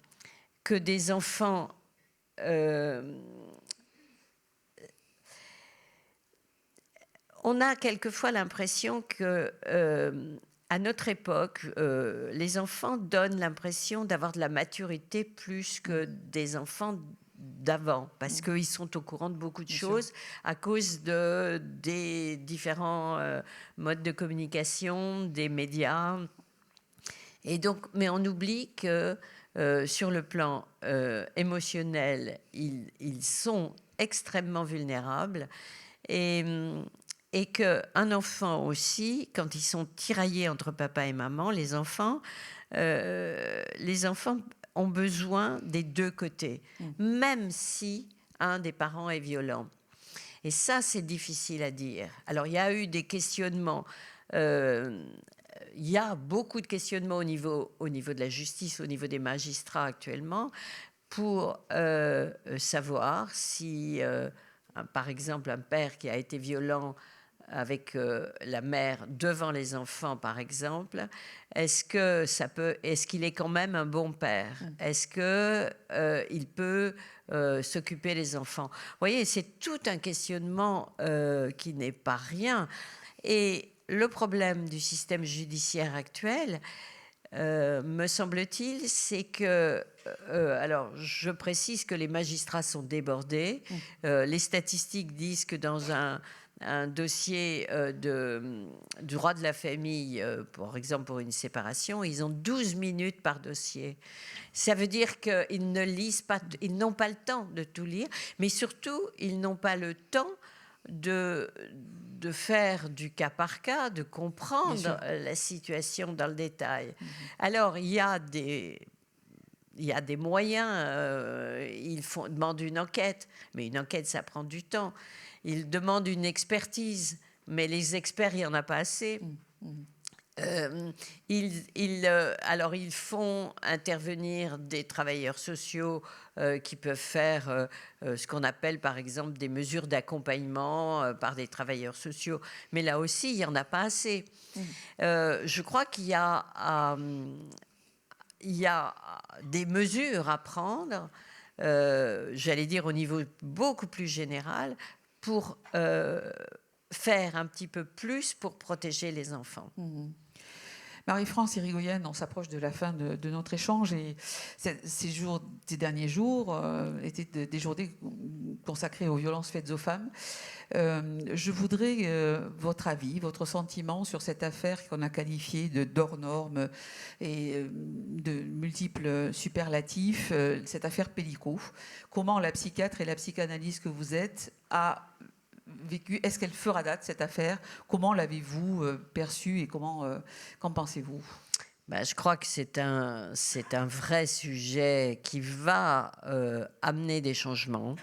C: des enfants... on a quelquefois l'impression que, à notre époque, les enfants donnent l'impression d'avoir de la maturité plus que des enfants d'avant, parce qu'ils sont au courant de beaucoup de choses à cause des différents modes de communication, des médias. Et donc, mais on oublie que sur le plan émotionnel, ils sont extrêmement vulnérables et qu'un enfant aussi, quand ils sont tiraillés entre papa et maman, les enfants ont besoin des deux côtés, même si un des parents est violent. Et ça, c'est difficile à dire. Alors, il y a eu des questionnements. Il y a beaucoup de questionnements au niveau de la justice, au niveau des magistrats actuellement, pour savoir si, par exemple, un père qui a été violent avec la mère devant les enfants, par exemple, est-ce qu'il est quand même un bon père ? Est-ce qu'il peut s'occuper des enfants ? Vous voyez, c'est tout un questionnement qui n'est pas rien. Et le problème du système judiciaire actuel, me semble-t-il, c'est que... alors, je précise que les magistrats sont débordés. Les statistiques disent que dans un dossier du droit de la famille, par exemple pour une séparation, ils ont 12 minutes par dossier. Ça veut dire qu'ils ne lisent pas, ils n'ont pas le temps de tout lire, mais surtout, ils n'ont pas le temps de faire du cas par cas, de comprendre la situation dans le détail. Alors, il y a des moyens, ils demandent une enquête, mais une enquête, ça prend du temps. Ils demandent une expertise, mais les experts, il n'y en a pas assez. Alors, ils font intervenir des travailleurs sociaux qui peuvent faire ce qu'on appelle, par exemple, des mesures d'accompagnement par des travailleurs sociaux. Mais là aussi, il n'y en a pas assez. Je crois qu'il y a des mesures à prendre, j'allais dire au niveau beaucoup plus général, pour faire un petit peu plus pour protéger les enfants.
B: Marie-France Irigoyen, on s'approche de la fin de notre échange et ces derniers jours étaient des journées consacrées aux violences faites aux femmes. Je voudrais votre avis, votre sentiment sur cette affaire qu'on a qualifiée de d'hors norme et de multiples superlatifs, cette affaire Pélicaud. Comment la psychiatre et la psychanalyste que vous êtes a vécu, est-ce qu'elle fera date cette affaire ? Comment l'avez-vous perçue et qu'en pensez-vous ?
C: Je crois que c'est un vrai sujet qui va amener des changements.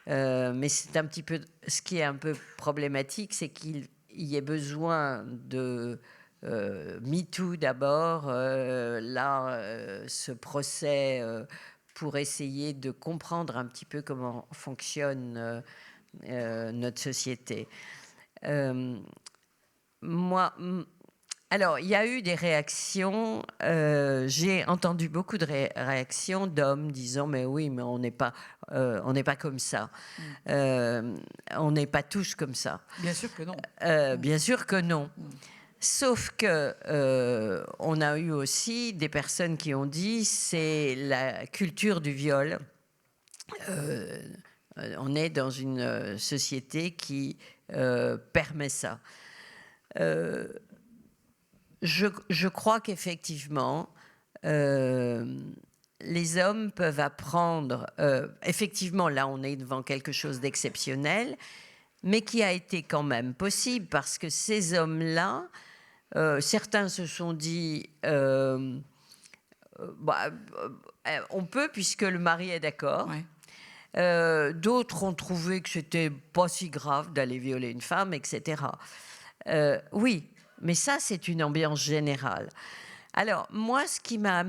C: Mais c'est un petit peu, ce qui est un peu problématique, c'est qu'il y ait besoin de MeToo d'abord, ce procès pour essayer de comprendre un petit peu comment fonctionne notre société. Alors, il y a eu des réactions. J'ai entendu beaucoup de réactions d'hommes disant mais oui, mais on n'est pas comme ça. On n'est pas tous comme ça.
B: Bien sûr que non.
C: Bien sûr que non. Sauf que on a eu aussi des personnes qui ont dit c'est la culture du viol. On est dans une société qui permet ça. Je crois qu'effectivement, les hommes peuvent apprendre. Effectivement, là, on est devant quelque chose d'exceptionnel, mais qui a été quand même possible parce que ces hommes-là, certains se sont dit on peut puisque le mari est d'accord. Ouais. D'autres ont trouvé que c'était pas si grave d'aller violer une femme, etc. Oui. Mais ça, c'est une ambiance générale. Alors, moi, ce qui m'a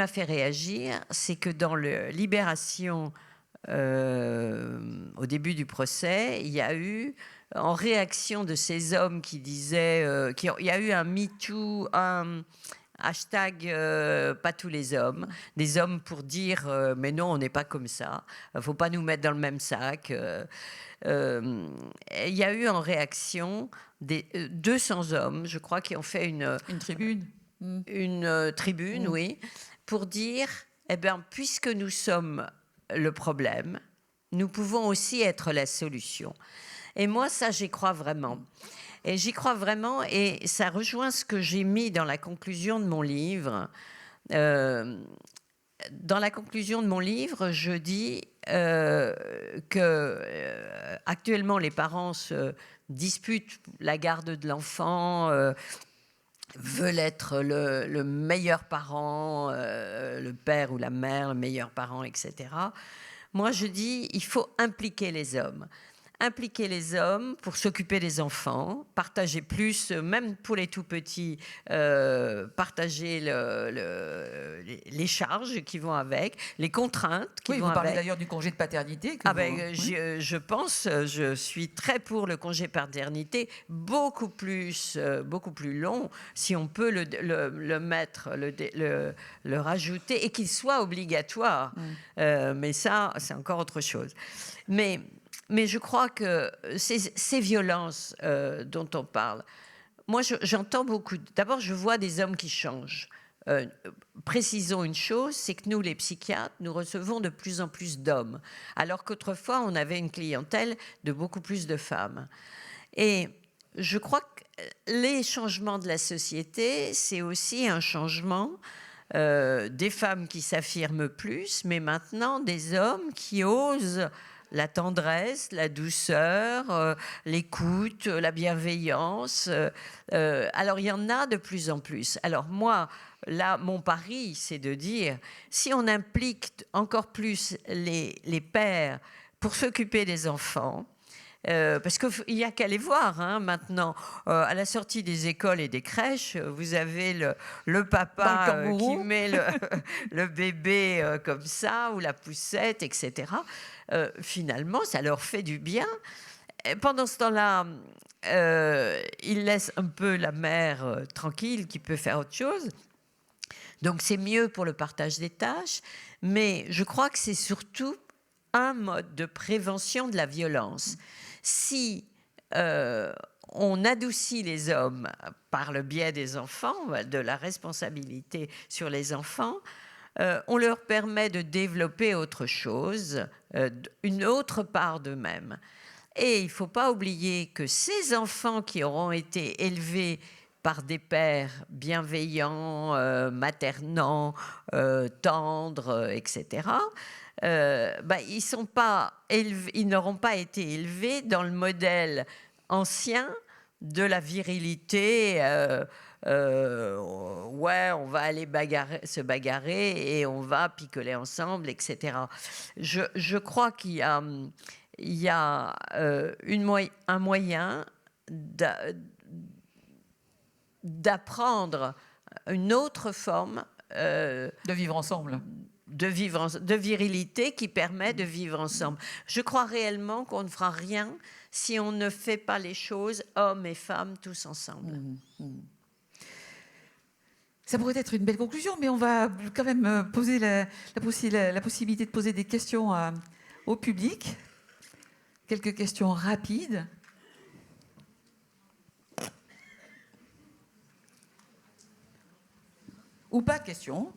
C: fait réagir, c'est que dans le Libération, au début du procès, il y a eu, en réaction de ces hommes qui disaient, il y a eu un MeToo, un hashtag pas tous les hommes, des hommes pour dire mais non, on n'est pas comme ça, il faut pas nous mettre dans le même sac. Il y a eu en réaction 200 hommes, je crois, qui ont fait une
B: tribune.
C: Une tribune, oui, pour dire, puisque nous sommes le problème, nous pouvons aussi être la solution. Et moi, ça, j'y crois vraiment. Et j'y crois vraiment, et ça rejoint ce que j'ai mis dans la conclusion de mon livre. Dans la conclusion de mon livre, je dis que actuellement les parents se disputent la garde de l'enfant, veulent être le meilleur parent, le père ou la mère, le meilleur parent, etc. Moi, je dis il faut impliquer les hommes. Impliquer les hommes pour s'occuper des enfants, partager plus, même pour les tout petits, partager les charges qui vont avec, les contraintes qui vont avec.
B: Vous parlez d'ailleurs du congé de paternité.
C: Je pense, je suis très pour le congé paternité, beaucoup plus long, si on peut le mettre, le rajouter et qu'il soit obligatoire. Mais ça, c'est encore autre chose. Mais je crois que ces violences dont on parle, moi j'entends beaucoup. D'abord, je vois des hommes qui changent. Précisons une chose, c'est que nous, les psychiatres, nous recevons de plus en plus d'hommes, alors qu'autrefois, on avait une clientèle de beaucoup plus de femmes. Et je crois que les changements de la société, c'est aussi un changement des femmes qui s'affirment plus, mais maintenant des hommes qui osent la tendresse, la douceur, l'écoute, la bienveillance. Alors, il y en a de plus en plus. Alors, moi, là, mon pari, c'est de dire, si on implique encore plus les pères pour s'occuper des enfants, parce qu'il n'y a qu'à les voir maintenant. À la sortie des écoles et des crèches, vous avez le papa qui met le bébé comme ça, ou la poussette, etc. Finalement, ça leur fait du bien. Et pendant ce temps-là, ils laissent un peu la mère tranquille, qui peut faire autre chose. Donc, c'est mieux pour le partage des tâches. Mais je crois que c'est surtout un mode de prévention de la violence. Si on adoucit les hommes par le biais des enfants, de la responsabilité sur les enfants, on leur permet de développer autre chose, une autre part d'eux-mêmes. Et il ne faut pas oublier que ces enfants qui auront été élevés par des pères bienveillants, maternants, tendres, etc., ils n'auront pas été élevés dans le modèle ancien de la virilité ouais, on va aller se bagarrer et on va picoler ensemble, etc. Je crois qu'il y a, un moyen d'apprendre une autre forme
B: de vivre ensemble.
C: De virilité qui permet de vivre ensemble. Je crois réellement qu'on ne fera rien si on ne fait pas les choses, hommes et femmes, tous ensemble.
B: Ça pourrait être une belle conclusion, mais on va quand même poser la possibilité de poser des questions au public. Quelques questions rapides. Ou pas de questions.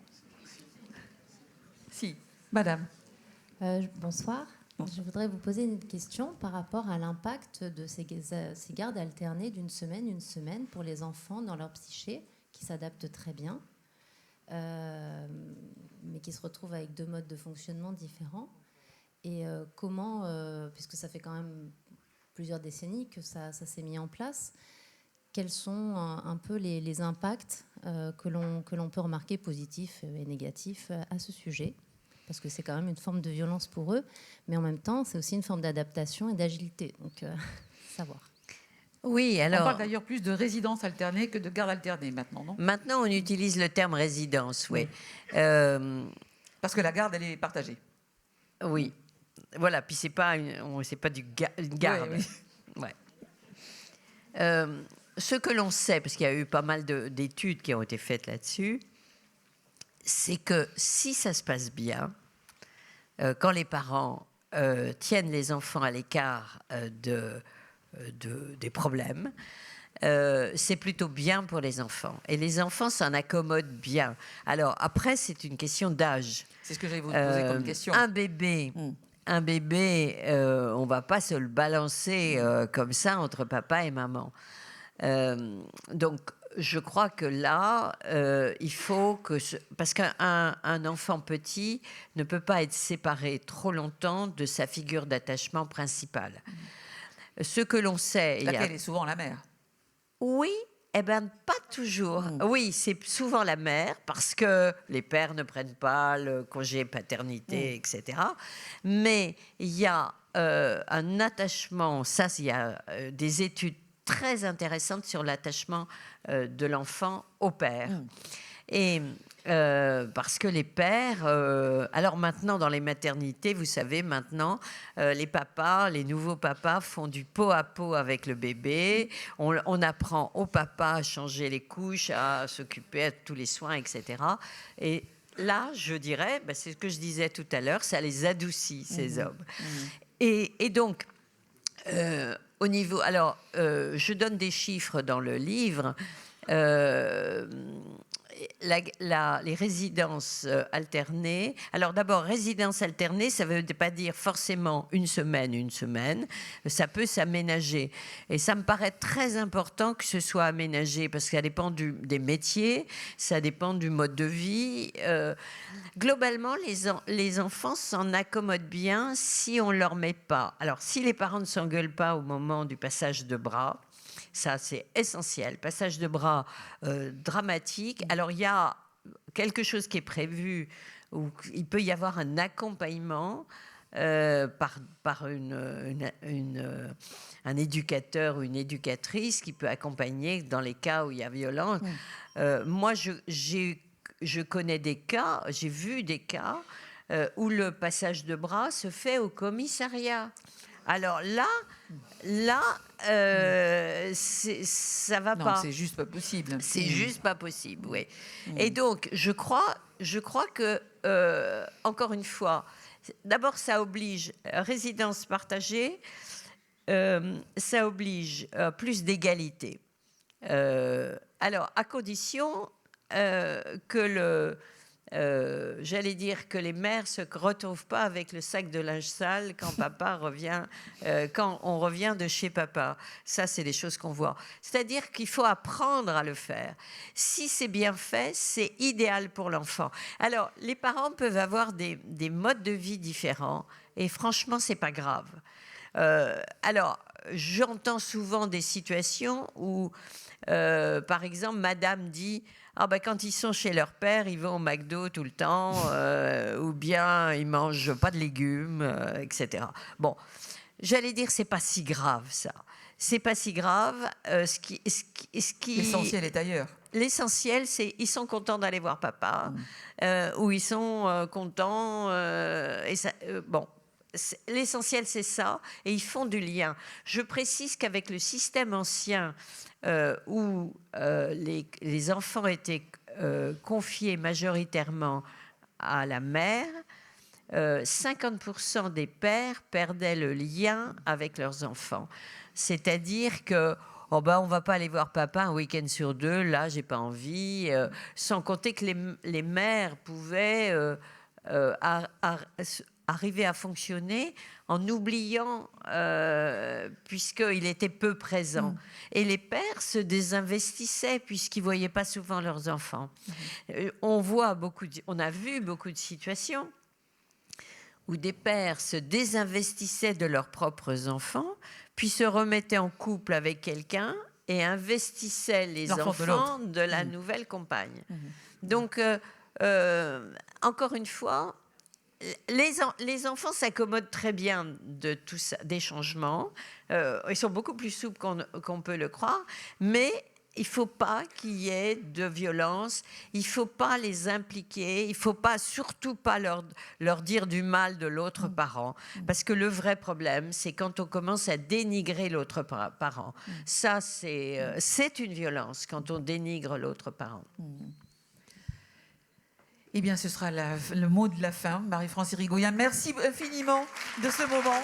B: Si, madame.
D: Bonsoir. Je voudrais vous poser une question par rapport à l'impact de ces gardes alternées d'une semaine, une semaine pour les enfants dans leur psyché, qui s'adaptent très bien, mais qui se retrouvent avec 2 modes de fonctionnement différents. Et comment, puisque ça fait quand même plusieurs décennies que ça s'est mis en place, quels sont un peu les impacts que l'on peut remarquer, positifs et négatifs, à ce sujet ? Parce que c'est quand même une forme de violence pour eux, mais en même temps, c'est aussi une forme d'adaptation et d'agilité. Donc, savoir.
C: Oui, alors...
B: On parle d'ailleurs plus de résidence alternée que de garde alternée maintenant, non ?
C: Maintenant, on utilise le terme résidence, oui.
B: Parce que la garde, elle est partagée.
C: Oui. Voilà, puis c'est pas une garde.
B: Oui, oui.
C: Ouais. Ce que l'on sait, parce qu'il y a eu pas mal d'études qui ont été faites là-dessus, c'est que si ça se passe bien, quand les parents tiennent les enfants à l'écart des problèmes, c'est plutôt bien pour les enfants. Et les enfants s'en accommodent bien. Alors après, c'est une question d'âge.
B: C'est ce que j'allais vous poser comme question.
C: Un bébé, on ne va pas se le balancer comme ça entre papa et maman. Donc, je crois que là, il faut que... Parce qu'un enfant petit ne peut pas être séparé trop longtemps de sa figure d'attachement principale. Ce que l'on sait...
B: Laquelle est souvent la mère.
C: Oui, eh bien, pas toujours. Oui, c'est souvent la mère, parce que les pères ne prennent pas le congé paternité, etc. Mais il y a un attachement, ça, il y a des études très intéressantes sur l'attachement de l'enfant au père. Et parce que les pères... alors maintenant, dans les maternités, vous savez, maintenant, les nouveaux papas font du pot à pot avec le bébé. On apprend au papa à changer les couches, à s'occuper de tous les soins, etc. Et là, je dirais, c'est ce que je disais tout à l'heure, ça les adoucit, ces hommes. Et donc... au niveau, alors, je donne des chiffres dans le livre. Les résidences alternées. Alors d'abord, résidence alternée, ça ne veut pas dire forcément une semaine. Ça peut s'aménager. Et ça me paraît très important que ce soit aménagé parce que ça dépend des métiers, ça dépend du mode de vie. Globalement, les enfants s'en accommodent bien si on ne leur met pas. Alors, si les parents ne s'engueulent pas au moment du passage de bras, ça, c'est essentiel. Passage de bras dramatique. Alors, il y a quelque chose qui est prévu où il peut y avoir un accompagnement par un éducateur ou une éducatrice qui peut accompagner dans les cas où il y a violence. Moi, je connais des cas, j'ai vu des cas où le passage de bras se fait au commissariat. Alors là, ça va pas.
B: Non, c'est juste pas possible.
C: C'est juste pas possible, oui. Et donc, je crois que, encore une fois, d'abord, ça oblige résidence partagée, ça oblige plus d'égalité. Alors, à condition que j'allais dire que les mères se retrouvent pas avec le sac de linge sale quand papa revient, quand on revient de chez papa. Ça, c'est des choses qu'on voit. C'est-à-dire qu'il faut apprendre à le faire. Si c'est bien fait, c'est idéal pour l'enfant. Alors, les parents peuvent avoir des modes de vie différents et franchement, c'est pas grave. Alors, j'entends souvent des situations où, par exemple, madame dit « Ah ben, quand ils sont chez leur père, ils vont au McDo tout le temps, ou bien ils mangent pas de légumes, etc. » Bon, j'allais dire, c'est pas si grave, ça. C'est pas si grave.
B: L'essentiel est ailleurs.
C: L'essentiel, c'est ils sont contents d'aller voir papa, ou ils sont contents. Bon, l'essentiel, c'est ça, et ils font du lien. Je précise qu'avec le système ancien, où les enfants étaient confiés majoritairement à la mère, 50% des pères perdaient le lien avec leurs enfants. C'est-à-dire que oh ben, on ne va pas aller voir papa un week-end sur 2, là, j'ai pas envie. Sans compter que les mères pouvaient arriver à fonctionner en oubliant, puisqu'il était peu présent. Et les pères se désinvestissaient puisqu'ils ne voyaient pas souvent leurs enfants. On a vu beaucoup de situations où des pères se désinvestissaient de leurs propres enfants, puis se remettaient en couple avec quelqu'un et investissaient les enfants de la nouvelle compagne. Donc, encore une fois, les enfants s'accommodent très bien de tout ça, des changements. Ils sont beaucoup plus souples qu'on peut le croire, mais il ne faut pas qu'il y ait de violence, il ne faut pas les impliquer, il ne faut surtout pas leur dire du mal de l'autre parent. Parce que le vrai problème, c'est quand on commence à dénigrer l'autre parent. Ça, c'est une violence quand on dénigre l'autre parent.
B: Eh bien, ce sera le mot de la fin. Marie-France Irigoyen, merci infiniment de ce moment.